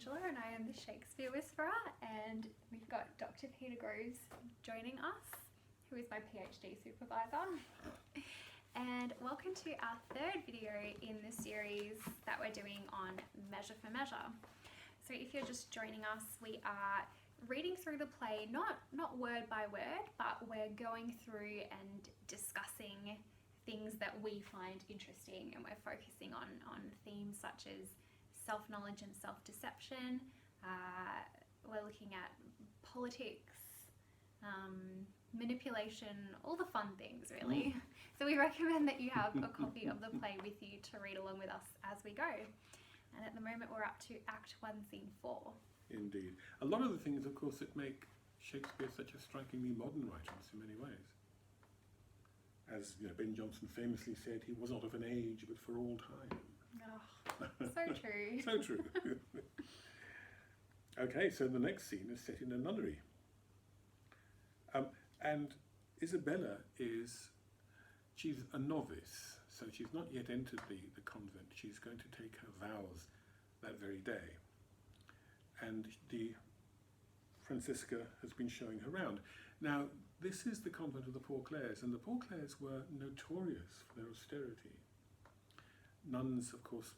Angela and I am the Shakespeare Whisperer, and we've got Dr. Peter Groves joining us, who is my PhD supervisor. And welcome to our third video in the series that we're doing on Measure for Measure. So if you're just joining us, we are reading through the play, not word by word, but we're going through and discussing things that we find interesting, and we're focusing on themes such as self-knowledge and self-deception. We're looking at politics, manipulation, all the fun things really. So we recommend that you have a copy of the play with you to read along with us as we go. And at the moment we're up to Act 1, Scene 4. Indeed. A lot of the things, of course, that make Shakespeare such a strikingly modern writer in so many ways. As Ben Jonson famously said, he was not of an age, but for all time. Oh, so true. So true. Okay, so the next scene is set in a nunnery. And Isabella she's a novice, so she's not yet entered the convent. She's going to take her vows that very day. And the Francisca has been showing her around. Now, this is the convent of the Poor Clares, and the Poor Clares were notorious for their austerity. Nuns, of course,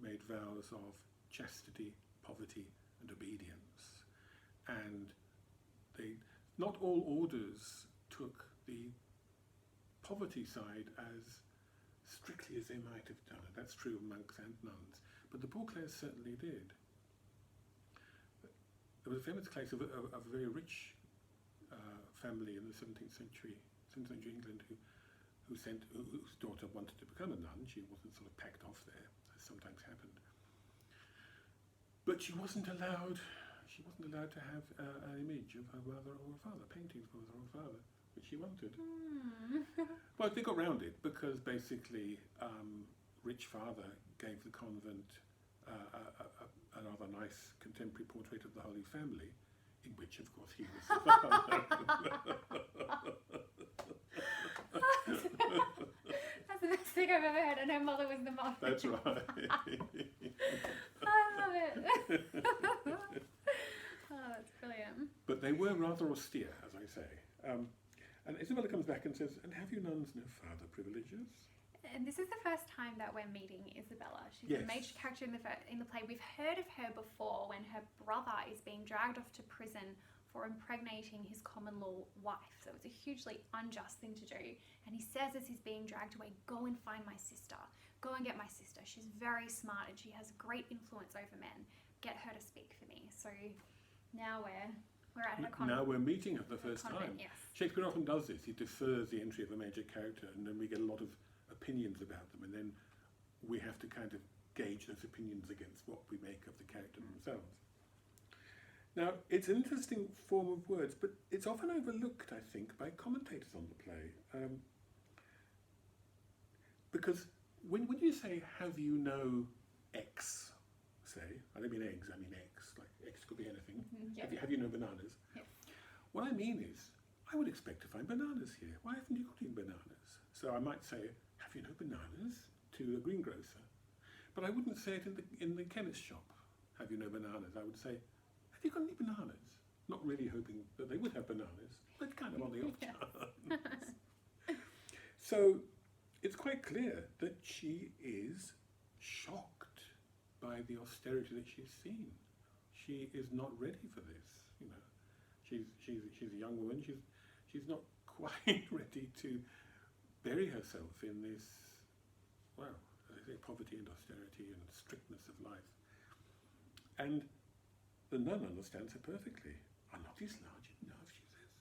made vows of chastity, poverty, and obedience. And not all orders took the poverty side as strictly as they might have done it. That's true of monks and nuns. But the Poor Clares certainly did. There was a famous case of a very rich family in the 17th century England whose daughter wanted to become a nun. She wasn't sort of packed off there, as sometimes happened. But she wasn't allowed to have an image of her mother or her father, paintings of her mother or father, which she wanted. Well, they got round it because basically rich father gave the convent a rather nice contemporary portrait of the Holy Family, in which, of course, he was the father. That's the best thing I've ever heard, and her mother was the mother. That's right. I love it. Oh, that's brilliant. But they were rather austere, as I say. And Isabella comes back and says, "And have you nuns no father privileges?" And this is the first time that we're meeting Isabella. She's Yes. a major character in the play. We've heard of her before when her brother is being dragged off to prison for impregnating his common law wife. So it's a hugely unjust thing to do. And he says as he's being dragged away, "Go and find my sister. Go and get my sister. She's very smart and she has great influence over men. Get her to speak for me." So now we're at her convent. Now we're meeting her for the first time. Yes. Shakespeare often does this. He defers the entry of a major character, and then we get a lot of opinions about them, and then we have to kind of gauge those opinions against what we make of the character themselves. Now, it's an interesting form of words, but it's often overlooked, I think, by commentators on the play. Because when you say, "Have you no X," say, I don't mean eggs, I mean X, like X could be anything. Yep. Have you no bananas? Yes. What I mean is, I would expect to find bananas here. Why haven't you got any bananas? So I might say, "Have you no bananas?" to a greengrocer. But I wouldn't say it in the chemist shop. "Have you no bananas?" I would say, "Have you got any bananas?" Not really hoping that they would have bananas, but kind of on the off chance. So it's quite clear that she is shocked by the austerity that she's seen. She is not ready for this. She's a young woman. She's not quite ready to bury herself in this, well, as I say, poverty and austerity and strictness of life. And the nun understands her perfectly. "Are not these large enough?" she says.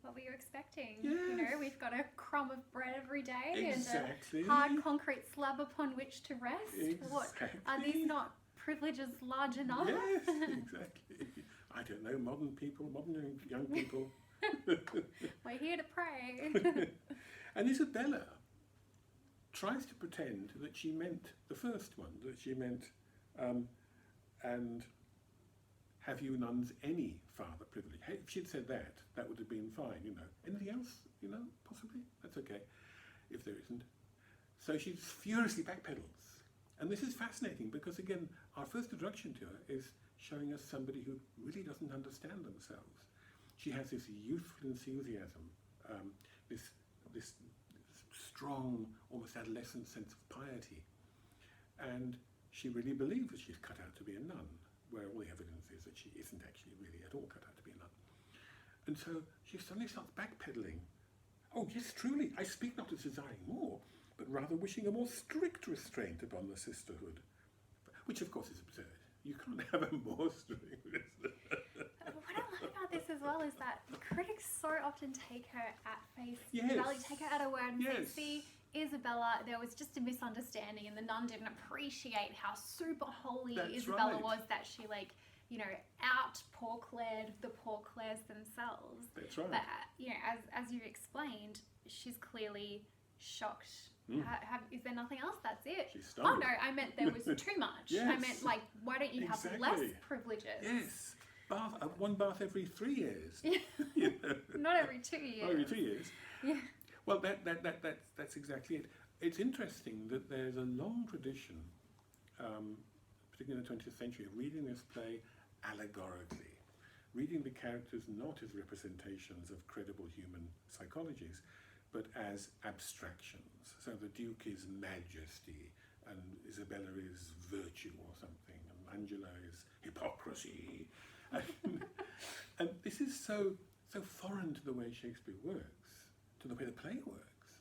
What were you expecting? Yes. We've got a crumb of bread every day Exactly. and a hard concrete slab upon which to rest. Exactly. What, are these not privileges large enough? Yes, exactly. I don't know, modern young people. We're here to pray. And Isabella tries to pretend that she meant the first one, that she meant, and have you nuns any father privilege? Hey, if she'd said that, that would have been fine, Anything else, possibly? That's okay, if there isn't. So she furiously backpedals And this is fascinating because, again, our first introduction to her is showing us somebody who really doesn't understand themselves. She has this youthful enthusiasm, this strong, almost adolescent sense of piety. And she really believes that she's cut out to be a nun, where all the evidence is that she isn't actually really at all cut out to be a nun. And so she suddenly starts backpedaling. Oh, yes, truly, I speak not as desiring more, but rather wishing a more strict restraint upon the sisterhood. Which, of course, is absurd. You can't have a more strict restraint. What I like about this as well is that critics so often take her at face Yes. value, take her at her word and Yes. say, see, Isabella, there was just a misunderstanding and the nun didn't appreciate how super holy That's Isabella right. was, that she, like, you know, out poor Claire'd the poor Claires themselves. That's right. But, you know, as you've explained, she's clearly shocked. Is there nothing else? That's it. She's Oh stunned. no, I meant there was too much. Yes. I meant, like, why don't you have less Exactly. privileges? Yes. One bath every 3 years. Yeah. You know? Not every 2 years. Not every 2 years. Yeah. Well, that's exactly it. It's interesting that there's a long tradition, particularly in the 20th century, of reading this play allegorically, reading the characters not as representations of credible human psychologies, but as abstractions. So the Duke is majesty, and Isabella is virtue or something, and Angela is hypocrisy. And this is so foreign to the way Shakespeare works, to the way the play works.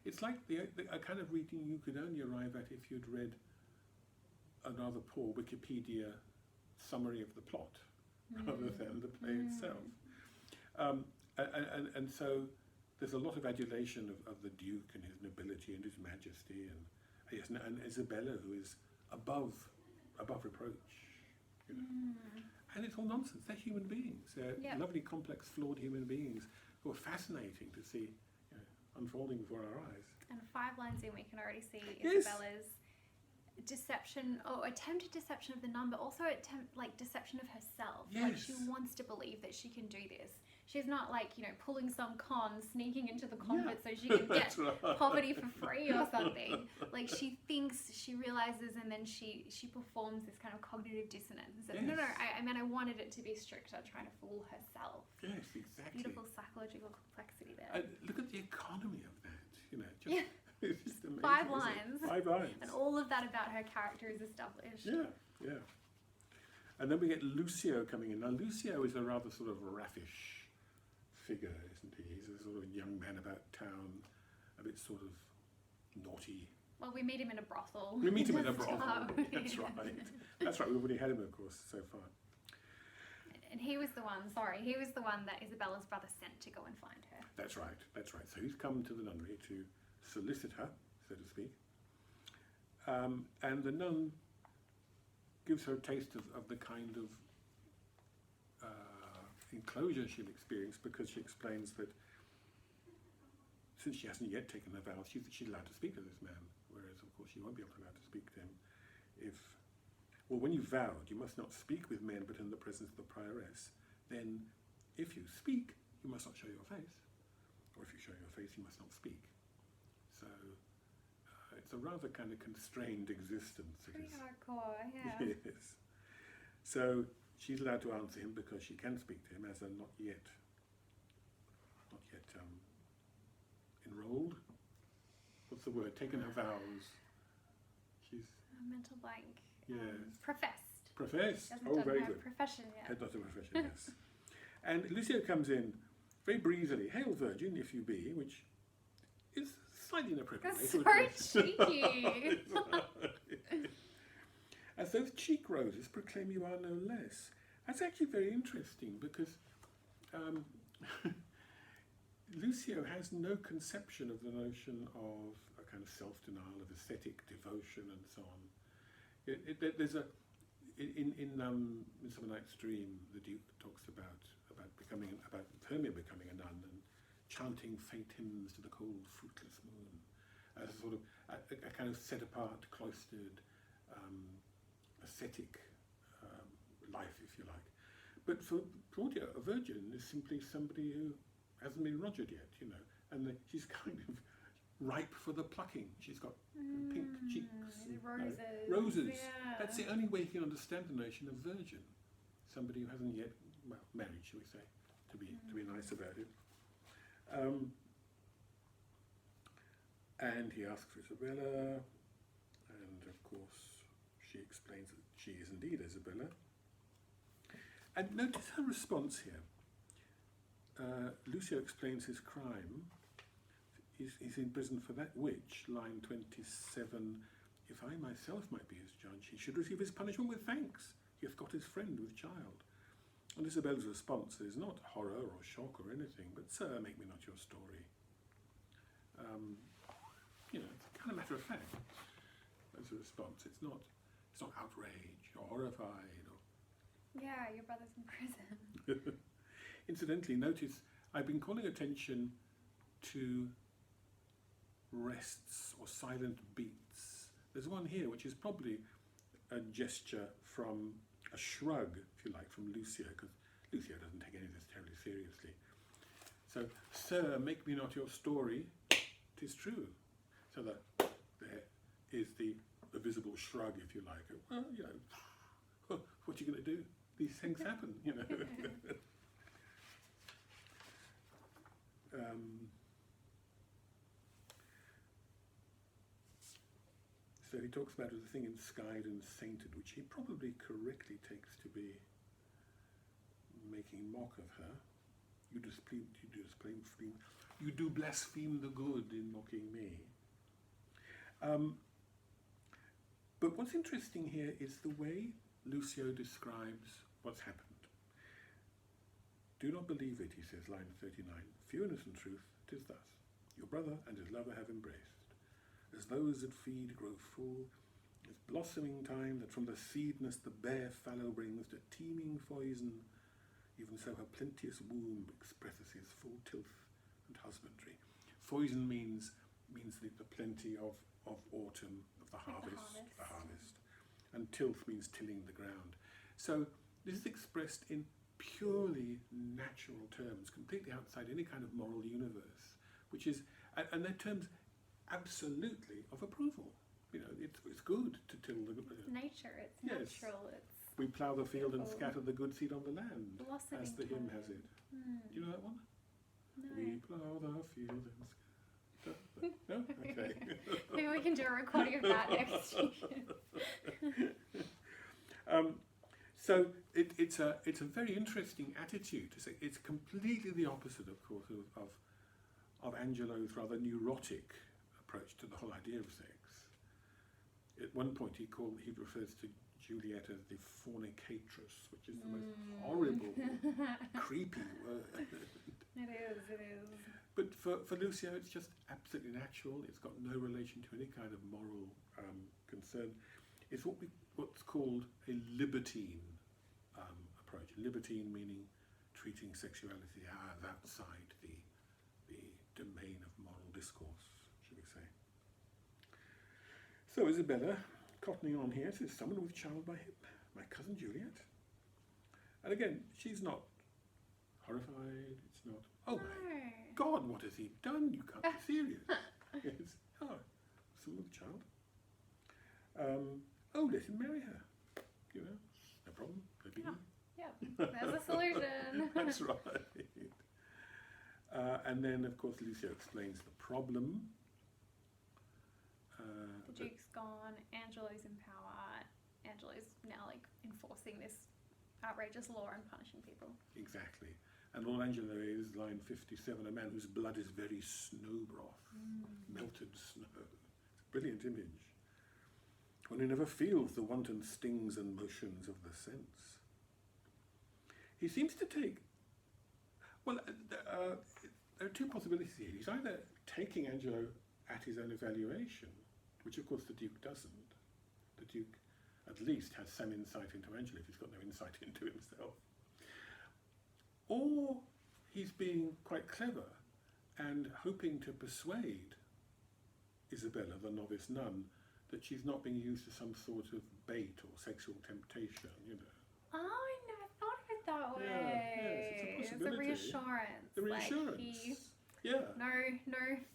It's like a kind of reading you could only arrive at if you'd read a rather poor Wikipedia summary of the plot, rather than the play itself. And so there's a lot of adulation of the Duke and his nobility and his majesty, and Isabella, who is above reproach. You know? And it's all nonsense. They're human beings. They're lovely, complex, flawed human beings who are fascinating to see, you know, unfolding before our eyes. And 5 lines in, we can already see Yes. Isabella's deception, or attempted deception of the nun, but also deception of herself. Like, Yes. she wants to believe that she can do this. She's not, like, you know, pulling some con, sneaking into the convent so she can get That's right. poverty for free or something. Like, she thinks, she realizes, and then she performs this kind of cognitive dissonance and says, Yes. no, I wanted it to be stricter, trying to fool herself. Yes, exactly. Beautiful psychological complexity there. And look at the economy of that. You know, Yeah. it's just amazing. 5 isn't it? lines. 5 lines. And all of that about her character is established. Yeah. And then we get Lucio coming in. Now, Lucio is a rather sort of raffish figure, isn't he? He's a sort of young man about town, a bit sort of naughty. Well, we meet him in a brothel. We meet him in a Just brothel. start. That's right. That's right. We've already had him, of course, so far. And he was the one that Isabella's brother sent to go and find her. That's right. So he's come to the nunnery to solicit her, so to speak. And the nun gives her a taste of the kind of enclosure she'll experience, because she explains that since she hasn't yet taken her vows, she's allowed to speak to this man, whereas, of course, she won't be allowed to speak to him when you've vowed, you must not speak with men but in the presence of the prioress. Then, if you speak, you must not show your face, or if you show your face, you must not speak. So, it's a rather kind of constrained existence. Pretty hardcore, yeah. Yes. So she's allowed to answer him because she can speak to him as a not yet enrolled. What's the word? Taken her vows. She's A mental blank. Yes. Professed. Professed. Hasn't Oh, done very her good. profession yet. Had not a profession, yes. And Lucio comes in very breezily. Hail, Virgin, if you be, which is slightly inappropriate. That's so cheeky. As those cheek roses proclaim you are no less. That's actually very interesting, because Lucio has no conception of the notion of a kind of self-denial, of ascetic devotion, and so on. There's in Midsummer Night's Dream, the Duke talks about Hermia becoming a nun and chanting faint hymns to the cold, fruitless moon, as a sort of a kind of set-apart, cloistered, ascetic life, if you like. But for Claudia, a virgin is simply somebody who hasn't been rogered yet, you know, and she's kind of ripe for the plucking. She's got pink cheeks. Roses. Roses. Yeah. That's the only way you can understand the notion of virgin. Somebody who hasn't yet, well, married, shall we say, to be nice about it. And he asks for Isabella, and of course she explains that she is indeed Isabella. And notice her response here. Lucio explains his crime. He's in prison for that which, line 27, if I myself might be his judge, he should receive his punishment with thanks. He hath got his friend with child. And Isabella's response is not horror or shock or anything, but sir, make me not your story. It's kind of matter of fact as a response. It's not outrage or horrified or. Yeah, your brother's in prison. Incidentally, notice I've been calling attention to rests or silent beats. There's one here which is probably a gesture from a shrug, if you like, from Lucio, because Lucio doesn't take any of this terribly seriously. So, sir, make me not your story, 'tis true. So that there is the visible shrug, if you like. Well, what are you going to do? These things happen, So he talks about the thing enskyed and sainted, which he probably correctly takes to be making mock of her. You do blaspheme the good in mocking me. But what's interesting here is the way Lucio describes what's happened. Do not believe it, he says, line 39. Few innocent truth, 'tis thus. Your brother and his lover have embraced. As those that feed grow full, as blossoming time that from the seedness the bare fallow brings to teeming foison, even so her plenteous womb expresses his full tilth and husbandry. Foison means the plenty of autumn, of the harvest. And tilth means tilling the ground. So this is expressed in purely natural terms, completely outside any kind of moral universe, which is, and they're terms absolutely of approval. It's good to till the Nature, it's yes. natural, it's we plough the field and beautiful. scatter the good seed on the land, Blossoming as the hymn time. has it. Do you know that one? No. We plough the field and scatter. No? Okay. Maybe we can do a recording of that next year. So it's a very interesting attitude to say. It's completely the opposite, of course, of Angelo's rather neurotic approach to the whole idea of sex. At one point he refers to Juliet as the fornicatress, which is the most horrible, creepy word. It is. But for Lucio, it's just absolutely natural. It's got no relation to any kind of moral concern. It's what's called a libertine approach. Libertine meaning treating sexuality as outside the domain of moral discourse, should we say. So Isabella, cottoning on here, says, someone with child by him, my cousin Juliet. And again, she's not horrified, it's not, oh my God, what has he done? You can't be serious. Yes. Oh, someone with a child. Let him marry her. No problem. Maybe. Yeah, there's a solution. That's right. And then, of course, Lucio explains the problem. The Duke's gone, Angelo's in power, Angelo's now enforcing this outrageous law and punishing people. Exactly. And Lord Angelo is, line 57, a man whose blood is very snow broth, melted snow. It's a brilliant image. One who never feels the wanton stings and motions of the sense. He seems to take, there are two possibilities here. He's either taking Angelo at his own evaluation, which of course the Duke doesn't. The Duke at least has some insight into Angelo if he's got no insight into himself. Or he's being quite clever and hoping to persuade Isabella, the novice nun, that she's not being used as some sort of bait or sexual temptation, Oh, I never thought of it that way. Yeah, yes, it's a possibility. It's a reassurance. The reassurance. He Yeah. No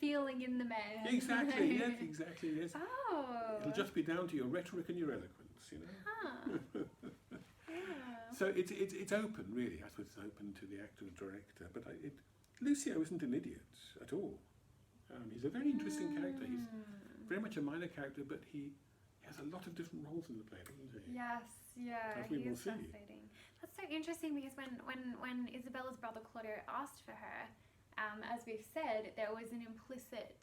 feeling in the man. Exactly. Yes. Exactly. Yes. Oh. It'll just be down to your rhetoric and your eloquence, you know. Huh. Yeah. So it's open, really. I suppose it's open to the actor and director. But Lucio isn't an idiot at all. He's a very interesting character. He's very much a minor character, but he has a lot of different roles in the play, doesn't he? Yes, yeah, As we he will is see. fascinating. That's so interesting because when Isabella's brother Claudio asked for her, as we've said, there was an implicit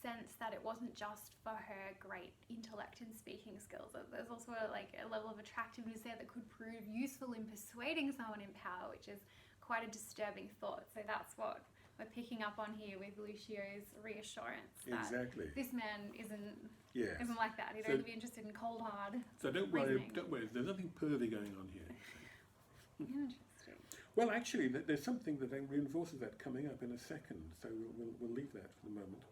sense that it wasn't just for her great intellect and speaking skills. There's also like a level of attractiveness there that could prove useful in persuading someone in power, which is quite a disturbing thought. So that's what we're picking up on here with Lucio's reassurance that Exactly. this man isn't Yes. like that. He'd So- only be interested in cold hard. So don't worry. reasoning. Don't worry. There's nothing pervy going on here. Interesting. Well, actually, there's something that reinforces that coming up in a second. So we'll leave that for the moment.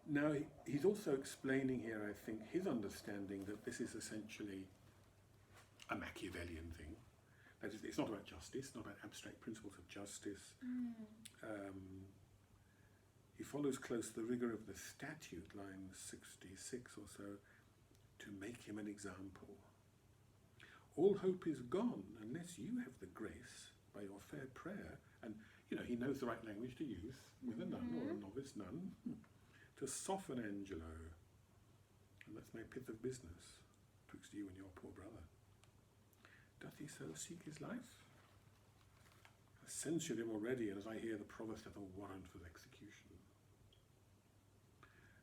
Now he's also explaining here, I think, his understanding that this is essentially a Machiavellian thing. That is, it's not about justice, not about abstract principles of justice. He follows close the rigour of the statute, line 66 or so, to make him an example. All hope is gone unless you have the grace by your fair prayer, and he knows the right language to use with a nun or a novice nun, to soften Angelo. And that's my pith of business twixt you and your poor brother. Doth he so seek his life? I censured him already, and as I hear, the provost hath a warrant for execution.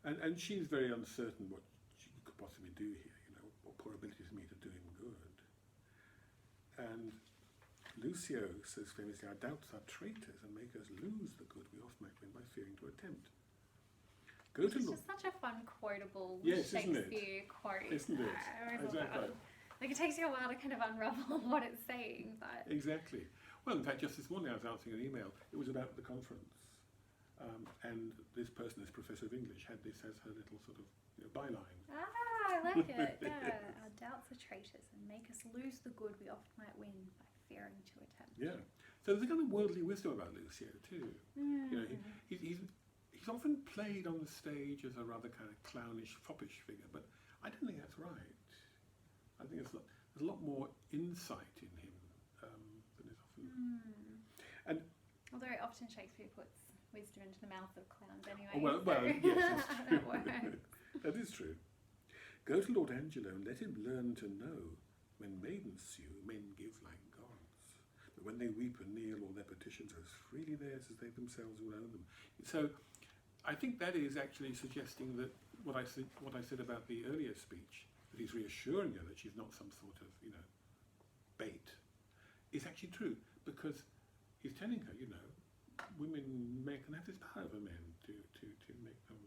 And she's very uncertain what she could possibly do here, what poor ability is me to do him good. And Lucio says famously, our doubts are traitors and make us lose the good we oft might win by fearing to attempt. It's just such a fun quotable Shakespeare quote. Isn't it? I always love Exactly. that one. Like it takes you a while to kind of unravel what it's saying, but Exactly. Well, in fact, just this morning I was answering an email. It was about the conference. And this person, this professor of English, had this as her little sort of byline. I like it. Yeah, our doubts are traitors and make us lose the good we oft might win by fearing to attempt. Yeah. So there's a kind of worldly wisdom about Lucio too. He's often played on the stage as a rather kind of clownish, foppish figure, but I don't think that's right. I think there's a lot more insight in him than is often. And although often Shakespeare puts wisdom into the mouths of clowns anyway. well, so yes, that's true. that works. That is true. Go to Lord Angelo and let him learn to know when maidens sue, men give like gods. But when they weep and kneel, all their petitions are as freely theirs as they themselves will own them. So I think that is actually suggesting that what I said about the earlier speech, that he's reassuring her that she's not some sort of, bait, is actually true, because he's telling her, women can have this power over men to make them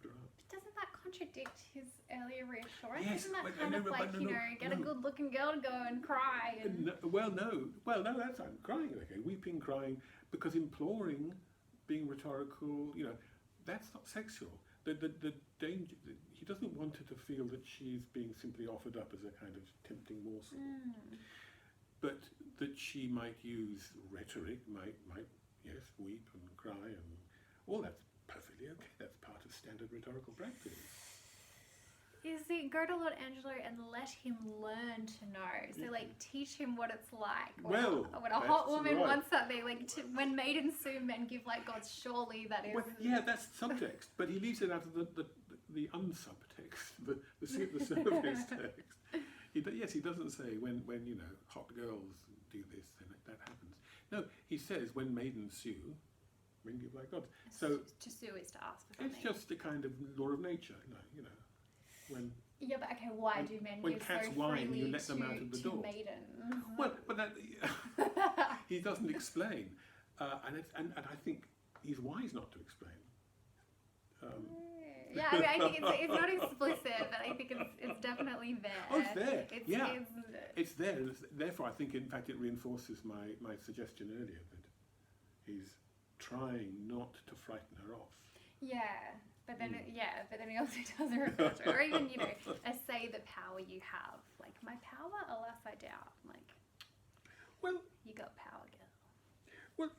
grow up. Doesn't that contradict his earlier reassurance? Yes, Isn't that but kind of like, get a good-looking girl to go and cry? And No, that's I'm crying, okay, weeping, crying, because imploring, being rhetorical, that's not sexual. The danger, he doesn't want her to feel that she's being simply offered up as a kind of tempting morsel, but that she might use rhetoric, might weep and cry, and all that's perfectly okay. That's part of standard rhetorical practice. is it go to Lord Angelo and let him learn to know? So teach him what it's like. When a hot woman wants something, when maidens sue, men give like gods. Surely that is. Well, yeah, that's subtext, but he leaves it out of the unsubtext, the surface text. He doesn't say when hot girls do this, then that happens. No, he says when maidens sue, men give like gods. So to sue is to ask for something. it's just a kind of law of nature, when. Yeah, but okay, why do men when give cats so whine, freely you let them out of the door. maidens? Well, but that he doesn't explain, and I think he's wise not to explain. Yeah, I mean, I think it's not explicit, but I think it's definitely there. Oh, it's there. It's It's there. Therefore, I think, in fact, it reinforces my suggestion earlier that he's trying not to frighten her off. Yeah, but then he also doesn't refer to it, or even say the power you have. Like my power, alas, I doubt. Like, Well, you got power, girl. well,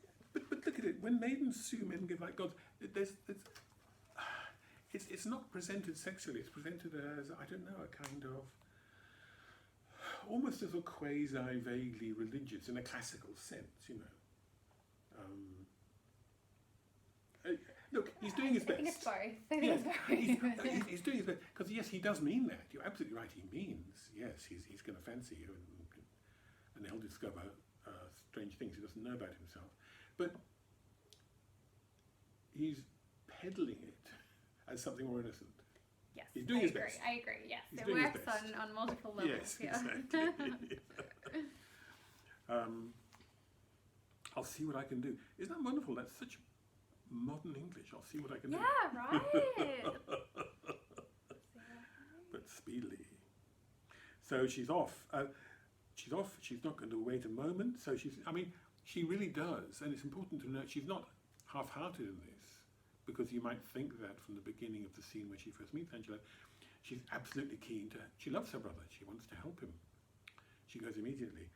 But look at it. When maidens sue men give like gods, it's not presented sexually. It's presented as, I don't know, a kind of almost as a quasi-vaguely religious in a classical sense, you know. Look, he's doing his best. I think it's both. He's doing his best because yes, he does mean that. You're absolutely right. He means yes, he's going to fancy you, and he'll discover strange things he doesn't know about himself. But he's peddling it as something more innocent. Yes, he's doing his best. I agree. Yes, He's it doing his works best. on multiple levels. Yes, Yeah. exactly. I'll see what I can do. Isn't that wonderful? That's such modern English. I'll see what I can do. Yeah, right. But speedily. So she's off. She's off. She's not going to wait a moment. So she really does. And it's important to note she's not half-hearted in this, because you might think that from the beginning of the scene when she first meets Angelo. She's absolutely keen to. She loves her brother. She wants to help him. She goes immediately.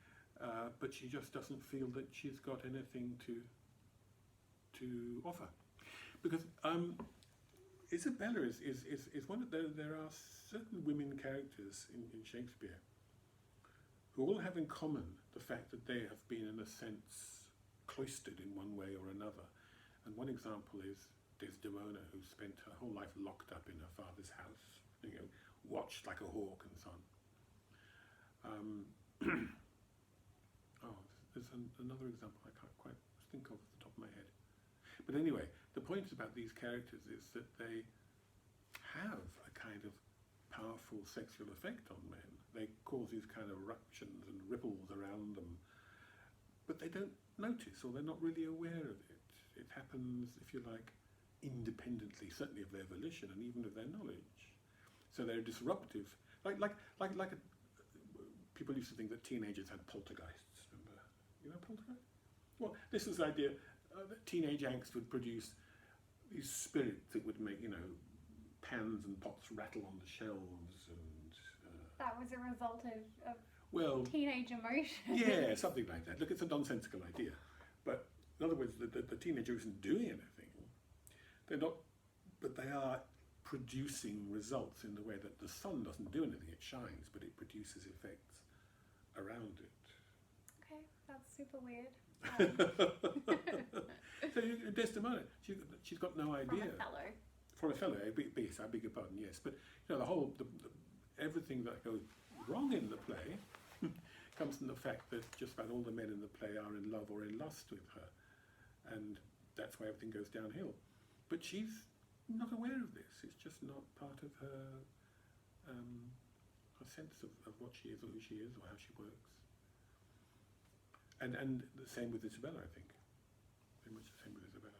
But she just doesn't feel that she's got anything to offer, because Isabella is one of there are certain women characters in Shakespeare who all have in common the fact that they have been in a sense cloistered in one way or another, and one example is Desdemona, who spent her whole life locked up in her father's house, watched like a hawk and so on. There's another example I can't quite think of off the top of my head. But anyway, the point about these characters is that they have a kind of powerful sexual effect on men. They cause these kind of eruptions and ripples around them, but they don't notice, or they're not really aware of it. It happens, if you like, independently, certainly of their volition and even of their knowledge. So they're disruptive. People used to think that teenagers had poltergeists. Remember? You know poltergeist? Well, this is the idea that teenage angst would produce these spirits that would make, pans and pots rattle on the shelves, and that was a result of teenage emotion. Yeah, something like that. Look, it's a nonsensical idea, but in other words, the teenager isn't doing anything. They're not, but they are producing results in the way that the sun doesn't do anything. It shines, but it produces effects around it. Okay, that's super weird. So Desdemona, she's got no idea. From Othello, I beg your pardon, yes. But everything that goes wrong in the play comes from the fact that just about all the men in the play are in love or in lust with her, and that's why everything goes downhill. But she's not aware of this. It's just not part of her sense of what she is or who she is or how she works. And the same with Isabella, I think. Very much the same with Isabella.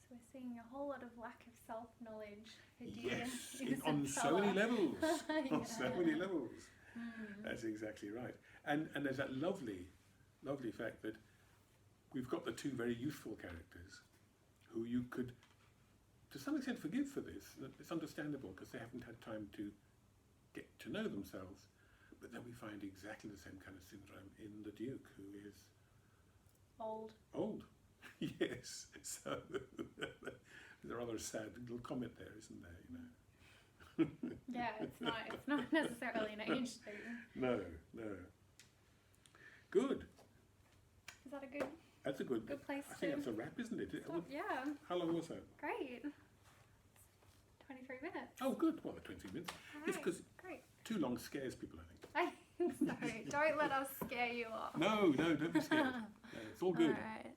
So we're seeing a whole lot of lack of self-knowledge. Yes, on so many levels. On so many levels. That's exactly right. And there's that lovely fact that we've got the two very youthful characters who you could, to some extent, forgive for this. It's understandable because they haven't had time to get to know themselves. But then we find exactly the same kind of syndrome in the Duke, who is old. Yes. So there's a rather sad little comment there, isn't there? Yeah, it's not necessarily an age thing. No. Good. Is that a good? That's a good place. I think that's a wrap, isn't it? Yeah. How long was that? Great. 23 minutes. Oh, good. Well, 20 minutes. Right. It's because Great. too long scares people, I think. I think so. Don't let us scare you off. No, don't be scared. It's all good. All right.